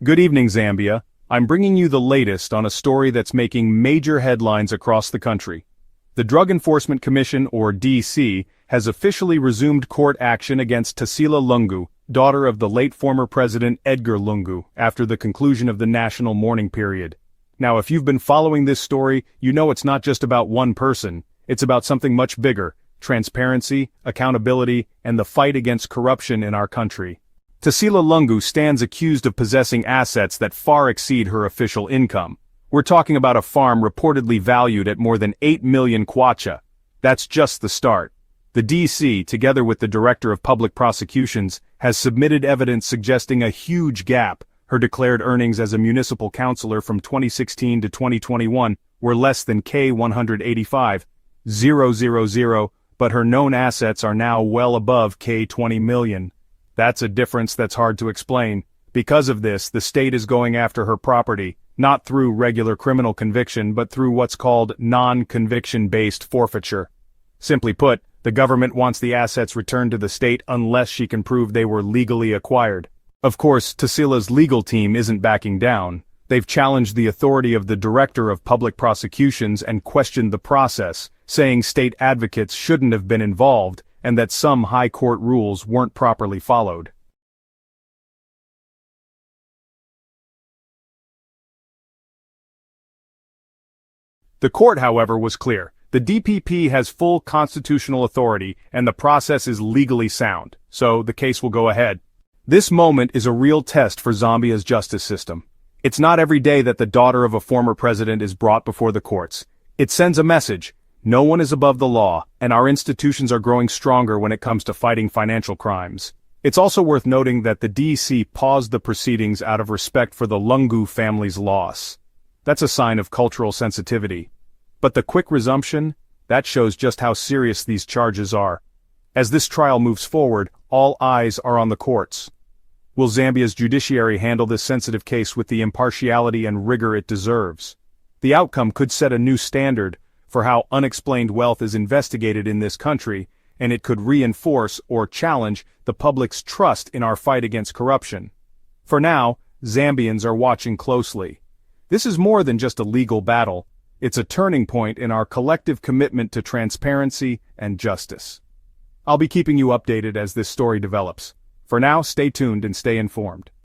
Good evening, Zambia. I'm bringing you the latest on a story that's making major headlines across the country. The Drug Enforcement Commission, or DC, has officially resumed court action against Tasila Lungu, daughter of the late former President Edgar Lungu, after the conclusion of the national mourning period. Now, if you've been following this story, you know it's not just about one person. It's about something much bigger: transparency, accountability, and the fight against corruption in our country. Tasila Lungu stands accused of possessing assets that far exceed her official income. We're talking about a farm reportedly valued at more than 8 million kwacha. That's just the start. The DC, together with the Director of Public Prosecutions, has submitted evidence suggesting a huge gap. Her declared earnings as a municipal councillor from 2016 to 2021 were less than K185,000, but her known assets are now well above K20 million. That's a difference that's hard to explain. Because of this, the state is going after her property, not through regular criminal conviction but through what's called non-conviction-based forfeiture. Simply put, the government wants the assets returned to the state unless she can prove they were legally acquired. Of course, Tasila's legal team isn't backing down. They've challenged the authority of the Director of Public Prosecutions and questioned the process, saying state advocates shouldn't have been involved and that some high court rules weren't properly followed. The court, however, was clear. The DPP has full constitutional authority and the process is legally sound, so the case will go ahead. This moment is a real test for Zambia's justice system. It's not every day that the daughter of a former president is brought before the courts. It sends a message: no one is above the law, and our institutions are growing stronger when it comes to fighting financial crimes. It's also worth noting that the DC paused the proceedings out of respect for the Lungu family's loss. That's a sign of cultural sensitivity. But the quick resumption, that shows just how serious these charges are. As this trial moves forward, all eyes are on the courts. Will Zambia's judiciary handle this sensitive case with the impartiality and rigor it deserves? The outcome could set a new standard for how unexplained wealth is investigated in this country, and it could reinforce or challenge the public's trust in our fight against corruption. For now, Zambians are watching closely. This is more than just a legal battle. It's a turning point in our collective commitment to transparency and justice. I'll be keeping you updated as this story develops. For now, stay tuned and stay informed.